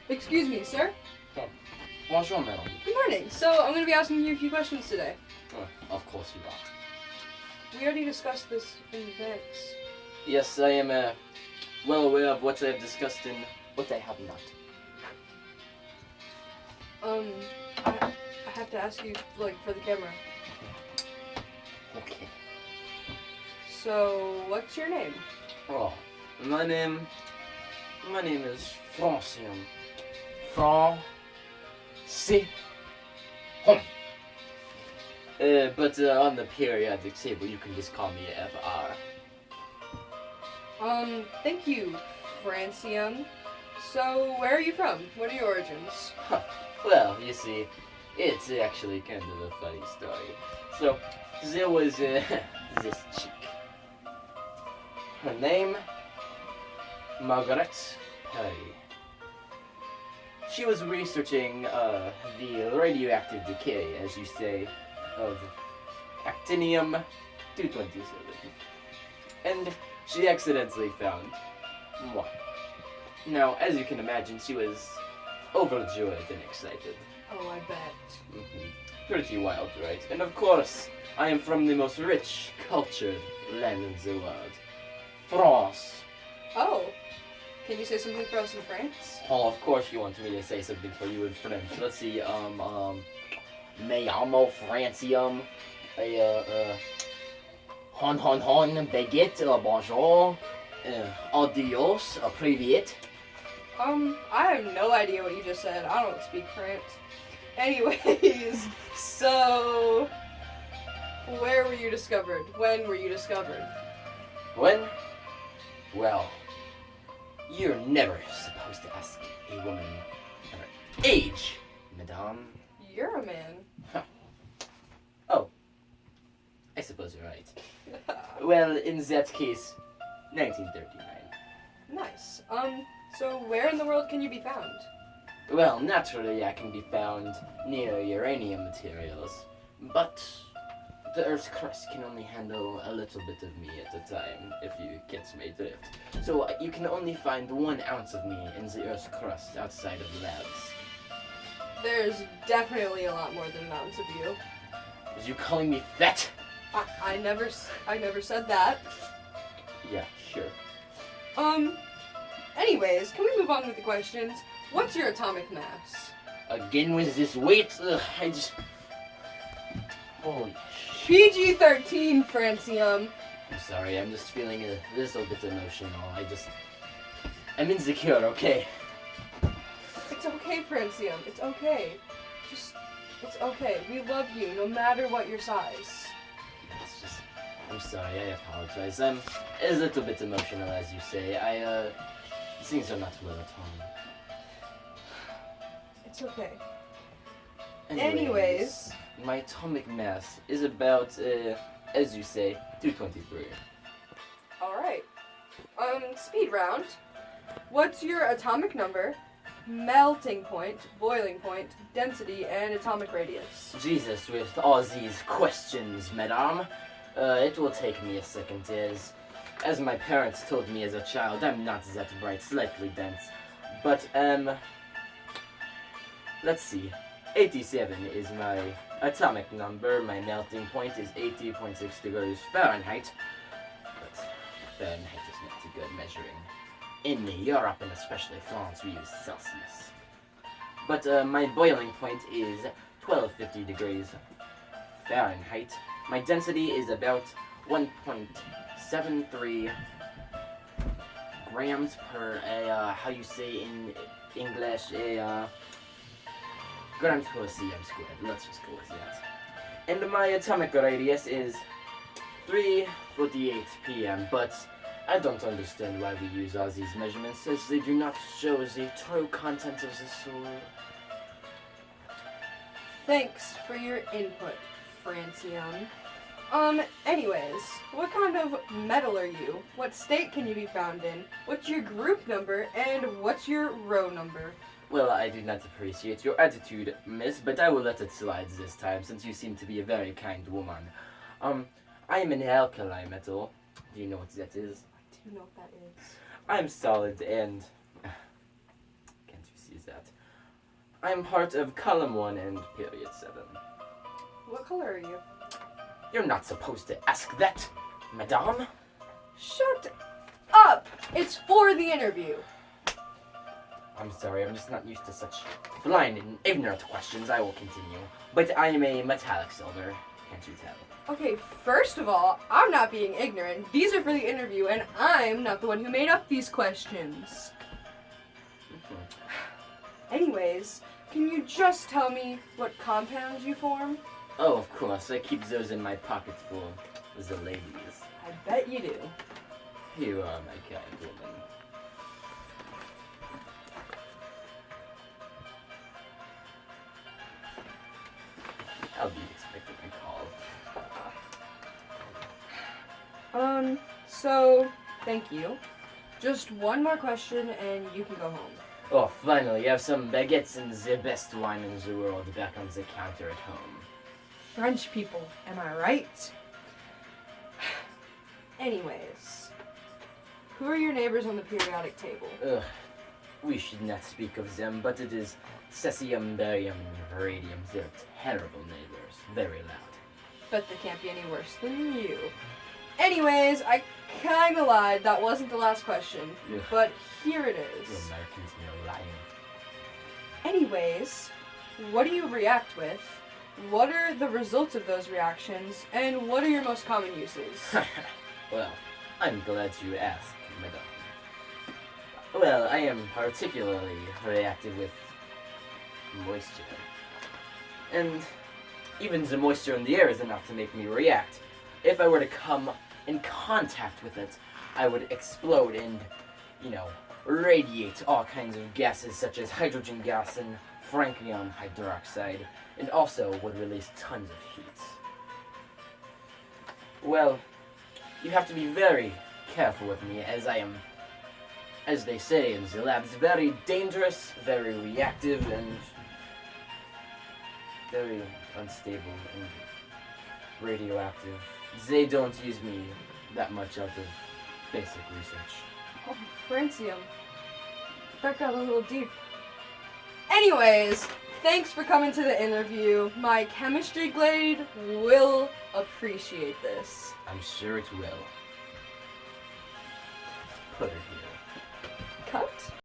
Excuse me, sir. Oh. Bonjour, madam. Good morning. So, I'm going to be asking you a few questions today. Of course you are. We already discussed this in advance. Yes, I am well aware of what I have discussed and what I have not. I have to ask you, like, for the camera. Okay. So, what's your name? Oh, my name is Francium. Francium. But on the periodic table, you can just call me FR. Thank you, Francium. So, where are you from? What are your origins? Well, you see, it's actually kind of a funny story. So, there was this chick. Her name, Margaret Perry. She was researching the radioactive decay, as you say, of actinium-227. And she accidentally found moi. Now, as you can imagine, she was overjoyed and excited. Oh, I bet. Pretty wild, right? And of course, I am from the most rich, cultured land in the world. France. Oh. Can you say something for us in France? Oh, of course you want me to say something for you in French. Let's see, me llamo Francium. Hon, baguette, bonjour. Adios, privet. I have no idea what you just said. I don't speak French. Anyways, so where were you discovered? When were you discovered? When? Well, you're never supposed to ask a woman her age, madame. You're a man. Huh. Oh, I suppose you're right. Well, in that case, 1939. Nice. So where in the world can you be found? Well, naturally I can be found near uranium materials, but the Earth's crust can only handle a little bit of me at a time, if you catch my drift. So you can only find 1 ounce of me in the Earth's crust outside of labs. There's definitely a lot more than an ounce of you. Is you calling me fat? I never said that. Yeah, sure. Anyways, can we move on with the questions? What's your atomic mass? Again with this weight? Ugh, I just... Holy PG-13, Francium. I'm sorry, I'm just feeling a little bit emotional. I'm insecure, okay? It's okay, Francium. It's okay. It's okay. We love you, no matter what your size. It's just... I'm sorry, I apologize. I'm a little bit emotional, as you say. Things are not well at home. It's okay. Anyways, my atomic mass is about, as you say, 223. Alright. Speed round. What's your atomic number, melting point, boiling point, density, and atomic radius? Jesus, with all these questions, madame. It will take me a second, as my parents told me as a child, I'm not that bright, slightly dense. But, let's see. 87 is my atomic number. My melting point is 80.6 degrees Fahrenheit. But Fahrenheit is not a good measuring. In Europe, and especially France, we use Celsius. But my boiling point is 1250 degrees Fahrenheit. My density is about 1.73 grams per how you say in English, grams per cm squared. Let's just go with that. And my atomic radius is 3:48 p.m. But I don't understand why we use all these measurements, as they do not show the true content of the soul. Thanks for your input, Francium. Anyways, what kind of metal are you? What state can you be found in? What's your group number? And what's your row number? Well, I do not appreciate your attitude, miss, but I will let it slide this time, since you seem to be a very kind woman. I am an alkali metal. Do you know what that is? I do know what that is. I'm solid and... Can't you see that? I'm part of column 1 and period 7. What color are you? You're not supposed to ask that, madame. Shut up! It's for the interview. I'm sorry, I'm just not used to such blind and ignorant questions. I will continue. But I am a metallic silver, can't you tell? Okay, first of all, I'm not being ignorant. These are for the interview, and I'm not the one who made up these questions. Anyways, can you just tell me what compounds you form? Oh, of course, I keep those in my pocket for the ladies. I bet you do. You are my kind woman. I'll be expecting a call. So, thank you. Just one more question and you can go home. Oh, finally, you have some baguettes and the best wine in the world back on the counter at home. French people, am I right? Anyways, who are your neighbors on the periodic table? Ugh, we should not speak of them, but it is cesium, barium, and radium. They're terrible neighbors, very loud. Bet they can't be any worse than you. Anyways, I kinda lied. That wasn't the last question. Ugh. But here it You is. Americans are lying. Anyways, what do you react with? What are the results of those reactions? And what are your most common uses? Well, I'm glad you asked, madame. Well, I am particularly reactive with moisture. And even the moisture in the air is enough to make me react. If I were to come in contact with it, I would explode and, radiate all kinds of gases such as hydrogen gas and Francium hydroxide, and also would release tons of heat. Well, you have to be very careful with me, as I am, as they say in the labs, very dangerous, very reactive, and very unstable and radioactive. They don't use me that much out of basic research. Oh, Francium. That got a little deep. Anyways, thanks for coming to the interview. My chemistry grade will appreciate this. I'm sure it will. Put it here. Cut?